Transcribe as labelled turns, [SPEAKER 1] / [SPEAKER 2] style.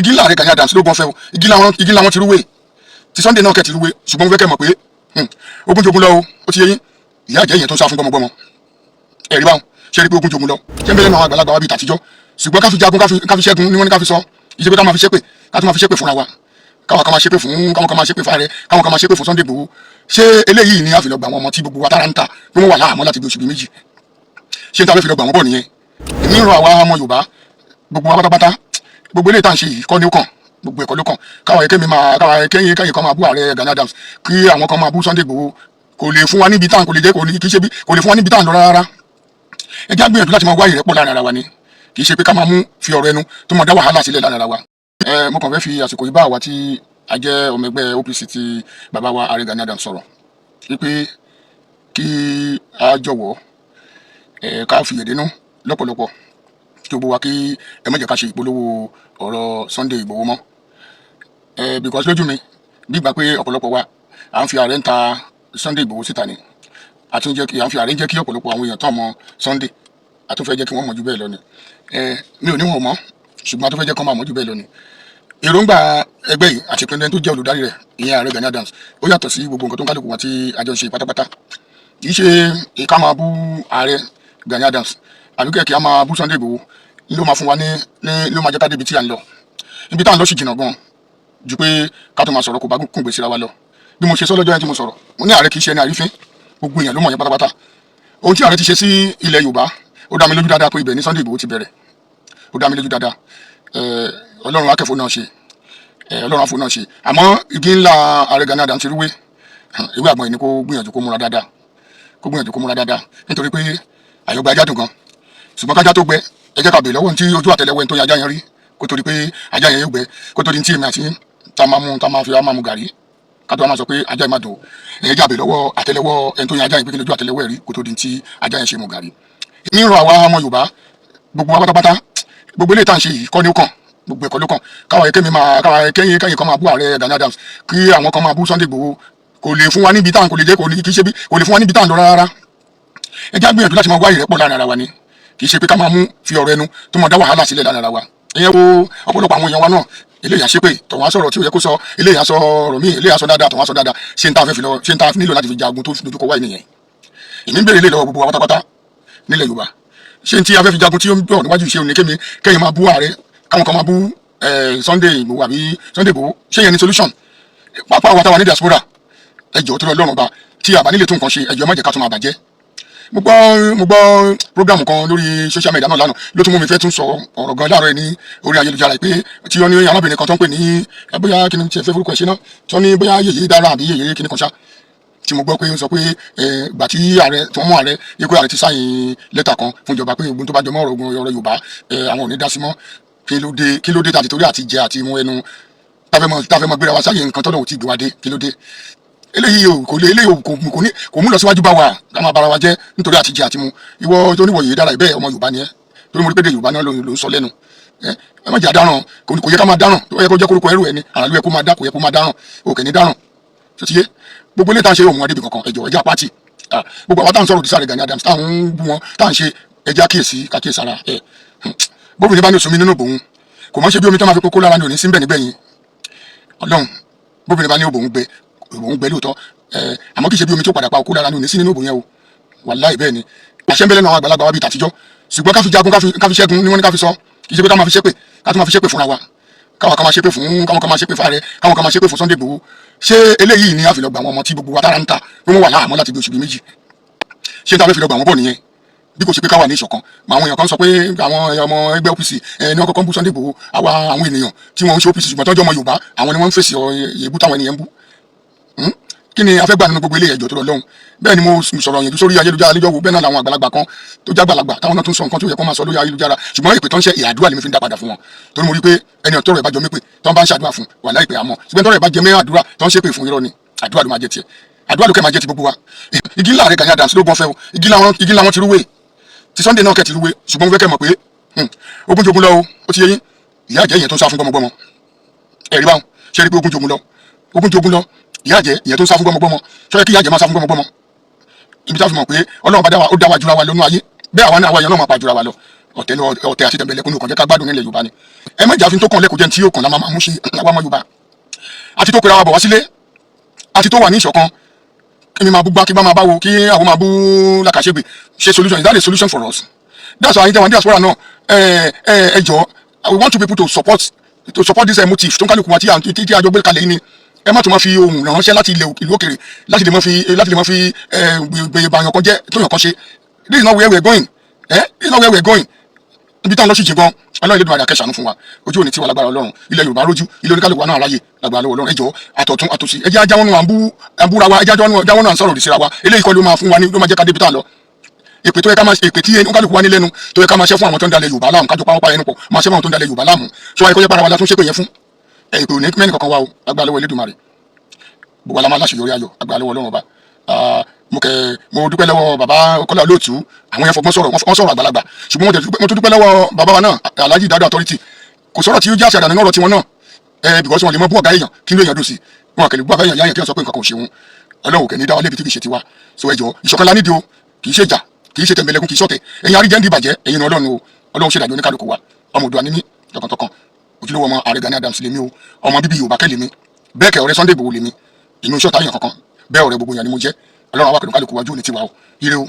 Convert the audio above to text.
[SPEAKER 1] igi ńlá rẹ̀ Gani Adams ló gbọ́n fẹ́ o igi ńlá wọn ti rúwé ti Sunday náà kẹ́ ti rúwé ṣùgbọ́n mo fẹ́ kẹ́ mọ̀ pé ogun jogun lọ o ó ti yé yín ìyá àjẹ́ yẹn tó ń sá fún gbọmọgbọmọ ẹ̀rí báwọn ṣe rí pé ogun jogun lọ ṣé ń bẹ́lẹ̀ náà àwọn àgbàlagbà wa bíi tàtijọ́ ṣùgbọ́n ká fi jagun ká fi ṣẹ́gun ni wọ́n ní ká fi sọ ìṣe pé ká máa fi ṣépè ká tún máa fi ṣépè fúnra wa káwọn kan máa ṣépè fún káwọn kan máa ṣépè fáre káwọn kan máa ṣépè fún Sunday Igboho ṣé eléyìí ni a fi lọ gbà wọn ọmọ tí gbogbo wa tára ń ta pé wọ́n wà láàmú láti bí oṣù bíi méjì ṣé n ta fẹ́ fi lọ gbà wọn bọ̀ nìyẹn èmi ń rọ àwa ọmọ Yorùbá gbogbo wa pátápátá gbogbo eléyìí tá à ń ṣe yìí kọ́ ni ó kàn gbogbo ẹ̀kọ́ ló kàn káwọn kẹ́yìn kan máa bú ààrẹ Gani Adams kí àwọn kan máa bú Sunday Igboho kò lè fún wa níbi tá à ń kò lè jẹ́ kò lè fún wa níbi tá à ń lọ rárá ẹ já gbìyànjú láti máa wá ìrẹ́pọ̀ láàrin ara wa ni kì í ṣe pé ká máa mú fi ọ̀rọ̀ ẹnu tó máa dá wàhálà sílẹ̀ láàrin ara wa mo kàn fẹ́ fi àsìkò yìí bá àwa tí a jẹ́ ọmọ ẹgbẹ́ OPC ti bàbá wa ààrẹ Gani Adams sọ̀rọ̀ wípé kí a jọ̀wọ́ ká fi yèdénú lọ́pọ̀lọpọ̀ kí gbogbo wa kí ẹ má jẹ́ ká ṣe ìpolówó ọ̀rọ̀ Sunday Igboho mọ́ because lójú mi gbígbà pé ọ̀pọ̀lọpọ̀ wa à ń fi ààrẹ ń ta Sunday Igboho síta ni àti ń jẹ́ kí à ń fi ààrẹ ń jẹ́ kí ọ̀pọ̀lọpọ̀ àwọn èèyàn tán mọ́ Sunday àtúnfẹ́ jẹ́ kí wọ́n mọ̀ jù bẹ́ẹ̀ lọ ni mi ò ní wọn mọ́ ṣùgbọ́n àtúnfẹ́ jẹ́ kí wọ́n máa mọ̀ jù bẹ́ẹ̀ lọ ni èròǹgbà ẹgbẹ́ yìí àti ìpínlẹ̀ tó jẹ́ olùdarí rẹ̀ ìyẹn ààrẹ Gani Adams ó yàtọ̀ sí gbogbo nǹkan tó ń kálukú wọn tí àjọ ń ṣe pátápátá kì í ṣe ìka máa bú ààrẹ Gani Adams àbí kẹ̀kẹ́ á máa bú Sunday Igboho ló máa fún wa ló máa jẹ́ ká débi tí à ń lọ ibi tá à ń lọ sì jìnnà gan ju pé ká tó máa sọ̀rọ̀ kó bá kún gbèsè ra wa lọ bí mo ṣe sọ lọ́jọ́ yẹn tí mo sọ̀rọ̀ mo ní ààrẹ kì í ṣe ẹni àrífín gbogbo èèyàn ló mọ̀ yẹn pátápátá ohun tí ààrẹ ti ṣe sí ilẹ̀ Yorùbá ó dá mi lójú dáadáa pé ibẹ̀ ní Sunday Igboho ti bẹ̀rẹ̀ ó dá mi lójú dáadáa Ọlọ́run akẹ́fọ́ náà ṣe Ọlọ́run afọ náà ṣe àmọ́ igi ńlá ààrẹ Gani Adams ti rúwé ìwé àgbọn yìí ni kó gbìyànjú kó múra dáadáa nítorí pé àyọ̀gbà ajá dùn gan ṣùgbọ́n kájá tó gbẹ ẹ jẹ́ ká bèèrè lọ́wọ́ tí ojú àtẹ́lẹwọ́ tó yẹ ajá yẹn rí kó tó di pé ajá yẹn yóò gbẹ kó tó di tí èmi àti tá máa fi máa mu gàrí ká tó máa sọ pé ajá yẹn máa dùn ẹ jẹ́ àbèèrè lọ́wọ́ àtẹ́lẹwọ́ ẹni tó yẹ ajá yẹn pé kí lójú àtẹ́lẹwọ́ rí kó tó di tí ajá yẹn ṣe mu gàrí. ní rọ àwa ọmọ Yorùbá gbogbo wa pátápátá gbogbo eléyìí tá à ń ṣe yìí kọ́ ni ó kàn gbogbo ẹ̀kọ́ ló kàn kẹ́yìn kan máa bú ààrẹ Gani Adams kí àwọn kan máa bú Sunday Igboho kò lè fún wa níbi tá à ń kò lè jẹ́ kò lè fún wa níbi tá à ń lọ rárá ẹ jẹ́ gbìyànjú láti máa wá ìrẹ́pọ̀ láàrin ara wa ni kì í ṣe pé ká máa mú fi ọ̀rọ̀ ẹnu tó máa dá wàhálà sílẹ̀ láàrin ara wa ìyẹn wo ọ̀pọ̀lọpọ̀ àwọn èèyàn wa náà eléyà ṣépè tọ̀wọ́n á sọ̀rọ̀ tí ó yẹ kó sọ eléyà sọ ọ̀rọ̀ míì eléyà sọ dáadáa tọ̀wọ́n á sọ dáadáa ṣé n ta nílò láti fi jagun tó dojúkọ wáyé nìyẹn èmi ń béèrè ilé lọ́wọ́ gbogbo wa pátápátá nílẹ̀ Yorùbá ṣé n tí a fẹ́ fi jagun tí ó ń bọ̀ níwájú ìṣe òní kẹ́yìn máa bú ààrẹ káwọn kan máa bú Sunday Igboho àbí Sunday Igboho ṣé yẹn ni solution pápá àwọn táwa ní diaspora ẹjọ́ tó lọ lọ́rùn ba tí àbá nílé tó nǹkan ṣe ẹjọ́ má jẹ́ ká tó máa bàjẹ́ mo gbọ́ program kan lórí social media náà lánàá ló tún mú mi fẹ́ tún sọ ọ̀rọ̀ gan láàárọ̀ ẹ̀ ní orí ayélujára pé tí wọ́n ní arábìnrin kan tó ń pè ní bóyá kí ni tiẹ̀ fẹ́ forúkọ ẹ̀ ṣe náà tí wọ́n ní bóyá yèyé dára àbí yèyé kí ni kan ṣá tí mo gbọ́ pé ó sọ pé ìgbà tí ààrẹ tí wọ́n mú ààrẹ yẹ kó ààrẹ ti sáyìn lẹ́tà kan fún ìjọba pé ogun tó bá jọmọ́ ọ̀rọ̀ Yorùbá àwọn ò ní dá sí mọ́ kí ló dé tàbí torí àti jẹ àti mú ẹnu táfẹ́ mọ́ gbéra wa sáyẹn nǹkan tọ́lọ̀ ò tí gbé wa dé kí ló dé eléyìí kò mú lọ síwájú bá wa ká máa bára wa jẹ́ nítorí àti jẹ àti mu ìwọ tó níwọ̀ yìí dára ìbẹ́ ọmọ Yorùbá ni ẹ́ torí mo rí pé Yorùbá náà ló ń sọ lẹ́nu ẹ má jẹ́ àdáràn kò yẹ ká máa dáràn tó yẹ kó jẹ́ kórúkọ ẹrù ẹni àrà ló yẹ kó máa dá kò yẹ kó máa dáràn òkè ní dáràn tó ti yé gbogbo ilé tá à ń ṣe òun adébì kankan ẹjọ ẹjẹ apáàtì gbogbo àwọn tá à ń sọ̀rọ̀ òdìsá rẹ̀ Gani Adams táwọn ń bú wọn tá à ń ṣe ẹjẹ àkíyèsí ara bóbìnrin bá ní oṣù mi nínú òbòun kò mọ̀ ṣe bí omi tó máa fi kókó lára ní òní sí ń bẹ̀ nígbẹ̀yìn Ọlọ́run bóbìnrin bá ní òbòun gbẹ lóòótọ́ àmọ́ kì í ṣe bí omi tó padà pa òkú lára ní òní sí nínú òbòun yẹn o wàláì bẹ́ẹ̀ ni àṣẹ ń bẹ́lẹ̀ náà àwọn àgbàlagbà wa bíi tàtijọ́ ṣùgbọ́n ká fi jagun ká fi ṣẹ́gun ni wọ́n ní ká fi sọ kì í ṣe pé ká máa fi ṣépè ká tó máa fi ṣépè fúnra wa káwọn kan máa ṣépè fún káwọn kan máa ṣépè fáre káwọn kan máa ṣépè fún Sunday Igboho ṣé eléyìí ni a fi lọ gbà wọn ọmọ tí gbogbo wa tára ń ta pé wọ́n wà láàmú láti bí oṣù bíi méjì ṣé táwọn fi lọ gbà wọn bọ̀ nìyẹn bí kò ṣe pé ká wà ní ìṣọ̀kan àwọn èèyàn kan sọ pé àwọn ọmọ ẹgbẹ́ OPC ní ọkọ̀ kan bú Sunday Igboho àwọn ènìyàn tí wọ́n ń ṣe OPC ṣùgbọ́n tọ́jú ọmọ Yorùbá àwọn ni wọ́n ń fèsì èébú táwọn ènìyàn ń bú kí ni a fẹ́ gbà nínú gbogbo ilé ẹjọ́ tó lọ lọ́hùn bẹ́ẹ̀ ni mo sọ̀rọ̀ yẹn sórí ayélujára lẹ́jọ́ wo bẹ́ẹ̀ náà làwọn àgbàlagbà kan tó já gbàlagbà táwọn náà tún sọ nǹkan tó yẹ kó máa sọ lórí ayélujára ṣùgbọ́n ìpè tó ń ṣe ìhàdúrà ni mi fi ń dá padà fún wọn torí mo rí pé ẹni ọ̀tọ́rọ̀ ẹ̀ bá jọ mí pé tó ń bá ń ṣàdúrà fún wà láìpẹ́ àmọ́ ṣùgbọ́n tọ́rọ̀ ẹ̀ bá jẹ mẹ́ àdúrà tó ń ṣépè fún irọ́ ni àdúrà ló máa jẹ tiẹ̀ àdúrà ló kẹ́ máa jẹ ti gbogbo wa igi ńlá rẹ̀ Gani Adams ló gbọ́n fẹ́ o igi ńlá wọn ti rúwé ti Sunday náà kẹ́ ti rúwé ṣùgbọ́n mo fẹ́ kẹ́ mọ̀ pé ogun jogun lọ o ó ti yé yín ìyá àjẹ́ yẹn tó ń sá fún gbọmọgbọmọ ẹ̀rí báwọn ṣe rí pé ogun jogun lọ ìyá àjẹ́ ìyẹn tó ń sá fún gbọmọgbọmọ sọ yẹ kí ìyá àjẹ́ máa sá fún gbọmọgbọmọ ibi tá a fi mọ̀ pé Ọlọ́run bá dá wa jura wa lọ́nú ayé bẹ́ẹ̀ àwa náà àwa yẹn náà máa pa jura wa lọ ọ̀tẹ̀ àti tẹ̀mbẹ̀lẹ̀kùn ní òkàn jẹ́ ká gbádùn nílẹ̀ Yorùbá ni ẹ má jà fi tó kàn lẹ́kọ̀ọ́ jẹ́ tí yóò kàn láwọn máa mú ṣe àwa ọmọ Yorùbá àti tó pera wa bọ̀ wá sílé àti tó wà ní ìṣọ̀kan kí mi máa bú gbá kí bá máa báwo kí àwọn máa bú làkàṣègbè ṣe solution is that a solution for us that's why àyíntẹ́wọ̀n diaspora náà ẹ jọ we want to people to support this motive tó ń kálukú wa tí àjọ gbé kalẹ̀ yìí ni ẹ má tún máa fi ohun ránṣẹ́ láti ìlú òkèrè láti lè máa fi gbèyè bàyàn kan jẹ́ tó yàn kan ṣe this is not where we are going this is not where we are going ibi táwọn lọ́sùn jì gan ọlọ́run ilé ìdúnmọ̀ àkẹ́sànú fún wa ojú òní tí wà lágbára ọlọ́run ilẹ̀ Yorùbá rójú ilé oníkálukú wa náà ráyè lágbára lọ́wọ́ ọlọ́run ẹjọ́ àtọ̀tún àtòsí ẹjẹ́ ajáwọ́nù àbúra wa ẹjẹ́ ajáwọ́nù à ń sọ̀rọ̀ síra wa eléyìí kọ́ ló máa fún wa ní ló máa jẹ́ ká débi tá a lọ èpè tó yẹ ká máa èpè tí oníkálukú wa ní lẹ́nu tó yẹ ká máa ṣẹ́ fún àwọn tó ń dalẹ̀ Yorùbá láàmú kájọ pàwọ́ pààyàn pọ̀ máa ṣẹ́ fún àwọn tó ń dalẹ̀ Yorùbá láàmú sọ ayé kó yẹ para wa la tún ṣépè yẹn fún èpè òní mẹ́rin kankan wa o lágbára lọ́wọ́ Elédùmarè gbogbo alamọ aláṣeyọrí ayọ̀ agbára lọ́wọ́ Ọlọ́run ọba mo dúpẹ́ lọ́wọ́ bàbá Kọ́lá Olóòtú àwọn yẹn fọgbọ́n sọ̀rọ̀ wọ́n sọ̀rọ̀ àgbàlagbà ṣùgbọ́n mo tún dúpẹ́ lọ́wọ́ bàbá wa náà Alhaji Dado Authority kò sọ̀rọ̀ tí ó jáṣe àdánù ọ̀rọ̀ tiwọn náà because wọn lè mọ bú ọ̀gá èèyàn kí ló èèyàn dùn sí wọn kẹlẹ bú ọ̀gá èèyàn yáyàn kí wọn sọ pé nǹkan kan ò ṣe wọn Ọlọ́run kẹ ní dáwọ́ lébi tí kì í ṣe tiwa so ẹjọ́ ìṣọ̀kan la nídìí o kì í ṣe jà kì í ṣe tẹ̀mbẹ̀lẹ̀kùn kì í ṣọ̀tẹ̀ ẹ̀yin aríjẹ́ ń dìbàjẹ́ ẹ̀yin ni Ọlọ́run o Ọlọ́run ṣèdájọ́ oníkálukú wa ọmọ Oòduà ni mí tọkàntọkàn ojúlówó ọmọ Ààrẹ Gani Adams lèmi o ọmọ bíbí Yorùbá kẹ́ lèmi bẹ́ẹ̀ kẹ́ ọ̀rẹ́ Sunday Igboho lèmi inú iṣẹ́ ọ̀tá yẹn kankan bẹ́ẹ̀ ọ̀rẹ́ gbogbo yẹn ni mo jẹ́ Ọlọ́run àwa kẹ́lùkálùkù wájú ní tiwa o ire o.